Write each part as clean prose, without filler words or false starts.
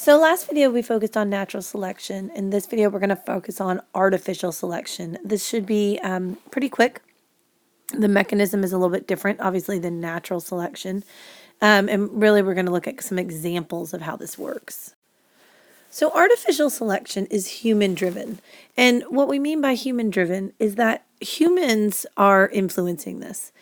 So last video we focused on natural selection. In this video we're going to focus on artificial selection. This should be pretty quick. The mechanism is a little bit different, obviously, than natural selection. And really we're going to look at some examples of how this works. So artificial selection is human-driven. And what we mean by human-driven is that humans are influencing this.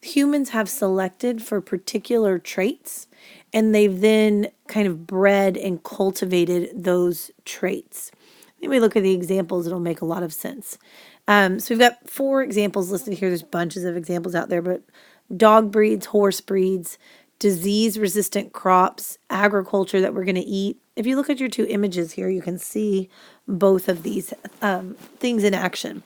Humans have selected for particular traits, and they've then kind of bred and cultivated those traits. When we look at the examples, it'll make a lot of sense. So we've got 4 examples listed here. There's bunches of examples out there, but dog breeds, horse breeds, disease-resistant crops, agriculture that we're going to eat. If you look at your 2 images here, you can see both of these things in action.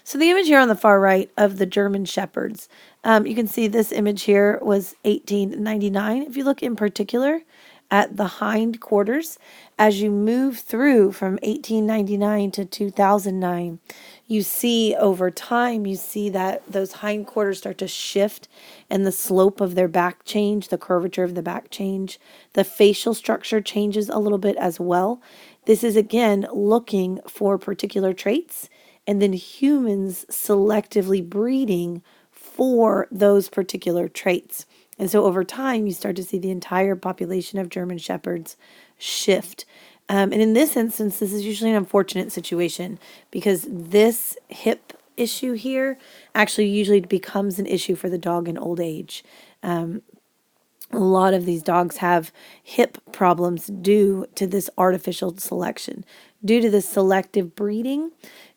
So the image here on the far right of the German Shepherds, you can see this image here was 1899. If you look in particular at the hind quarters, as you move through from 1899 to 2009, you see over time, you see that those hind quarters start to shift and the slope of their back change, the curvature of the back change, the facial structure changes a little bit as well. This is again looking for particular traits and then humans selectively breeding for those particular traits. And so over time, you start to see the entire population of German Shepherds shift. And in this instance, this is usually an unfortunate situation because this hip issue here actually usually becomes an issue for the dog in old age. A lot of these dogs have hip problems due to this artificial selection, due to this selective breeding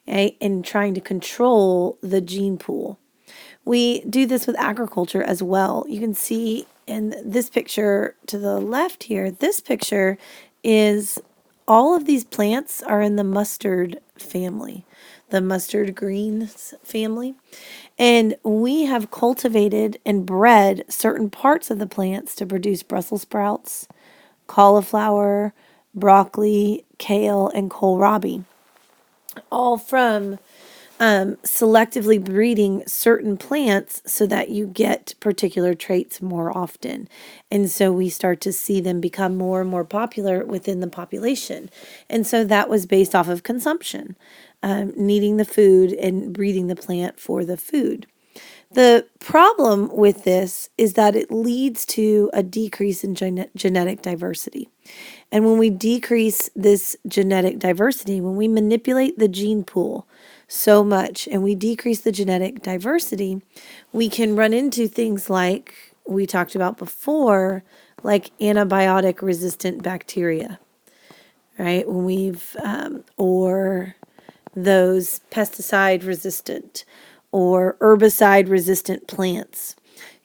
and trying to control the gene pool. We do this with agriculture as well. You can see in this picture to the left here, this picture is all of these plants are in the mustard family, the mustard greens family. And we have cultivated and bred certain parts of the plants to produce Brussels sprouts, cauliflower, broccoli, kale, and kohlrabi, all from selectively breeding certain plants so that you get particular traits more often. And so we start to see them become more and more popular within the population. And so that was based off of consumption, needing the food and breeding the plant for the food. The problem with this is that it leads to a decrease in genetic diversity. And when we decrease this genetic diversity, when we manipulate the gene pool so much and we decrease the genetic diversity, we can run into things like we talked about before, like antibiotic resistant bacteria, right? When we've, or those pesticide resistant or herbicide resistant plants.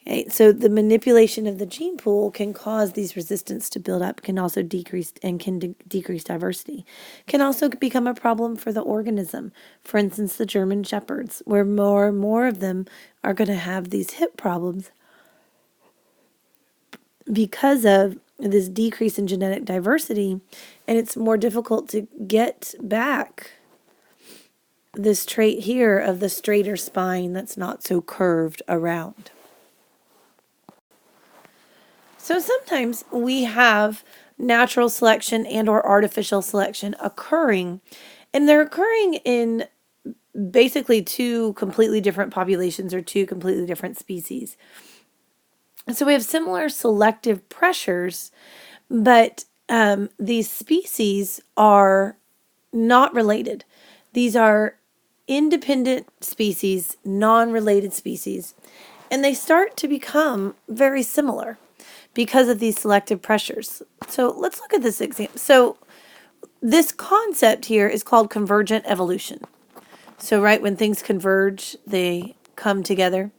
Okay, so the manipulation of the gene pool can cause these resistance to build up, can also decrease diversity. Can also become a problem for the organism. For instance, the German Shepherds, where more and more of them are going to have these hip problems because of this decrease in genetic diversity, and it's more difficult to get back this trait here of the straighter spine that's not so curved around. So sometimes we have natural selection and or artificial selection occurring, and they're occurring in basically 2 completely different populations or 2 completely different species. So we have similar selective pressures, but these species are not related. These are independent species, non-related species, and they start to become very similar because of these selective pressures. So let's look at this example. So this concept here is called convergent evolution. So right when things converge, they come together.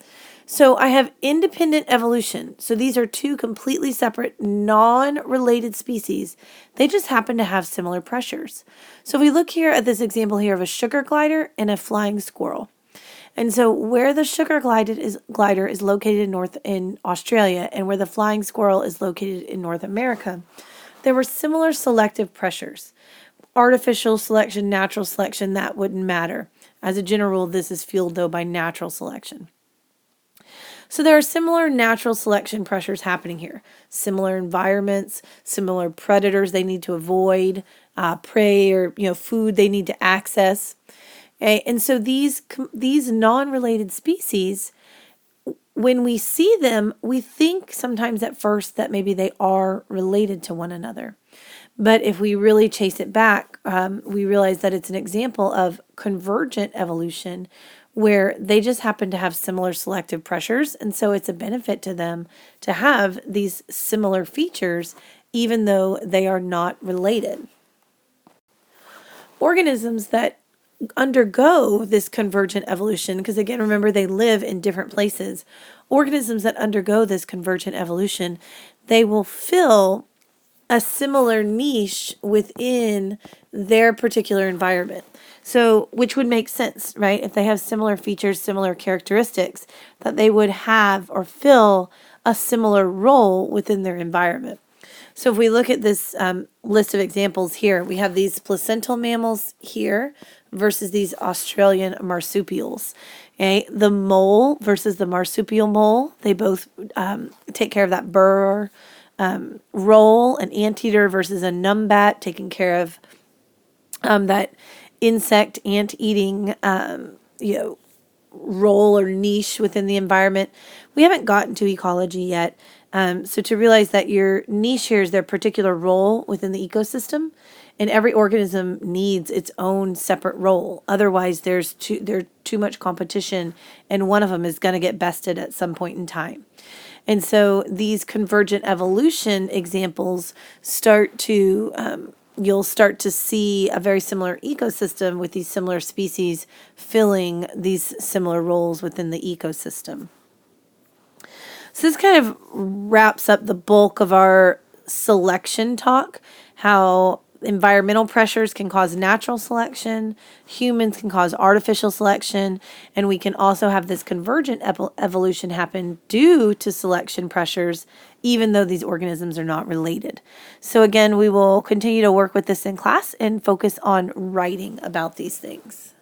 So I have independent evolution. So these are 2 completely separate, non-related species. They just happen to have similar pressures. So if we look here at this example here of a sugar glider and a flying squirrel. And so where the sugar glider is located in Australia and where the flying squirrel is located in North America, there were similar selective pressures. Artificial selection, natural selection, that wouldn't matter. As a general rule, this is fueled, though, by natural selection. So there are similar natural selection pressures happening here. Similar environments, similar predators they need to avoid, prey or food they need to access. Okay? And so these non-related species, when we see them, we think sometimes at first that maybe they are related to one another. But if we really chase it back, we realize that it's an example of convergent evolution where they just happen to have similar selective pressures. And so it's a benefit to them to have these similar features, even though they are not related. Organisms that undergo this convergent evolution, because again, remember, they live in different places. Organisms that undergo this convergent evolution, they will fill a similar niche within their particular environment. So, which would make sense, right? If they have similar features, similar characteristics, that they would have or fill a similar role within their environment. So if we look at this list of examples here, we have these placental mammals here versus these Australian marsupials. Okay? The mole versus the marsupial mole, they both take care of that burrower role. An anteater versus a numbat, taking care of that insect ant-eating role or niche within the environment. We haven't gotten to ecology yet. So to realize that your niche here is their particular role within the ecosystem, and every organism needs its own separate role. Otherwise, there's too much competition, and one of them is going to get bested at some point in time. And so these convergent evolution examples you'll start to see a very similar ecosystem with these similar species filling these similar roles within the ecosystem. So this kind of wraps up the bulk of our selection talk, how environmental pressures can cause natural selection, humans can cause artificial selection, and we can also have this convergent evolution happen due to selection pressures, even though these organisms are not related. So again, we will continue to work with this in class and focus on writing about these things.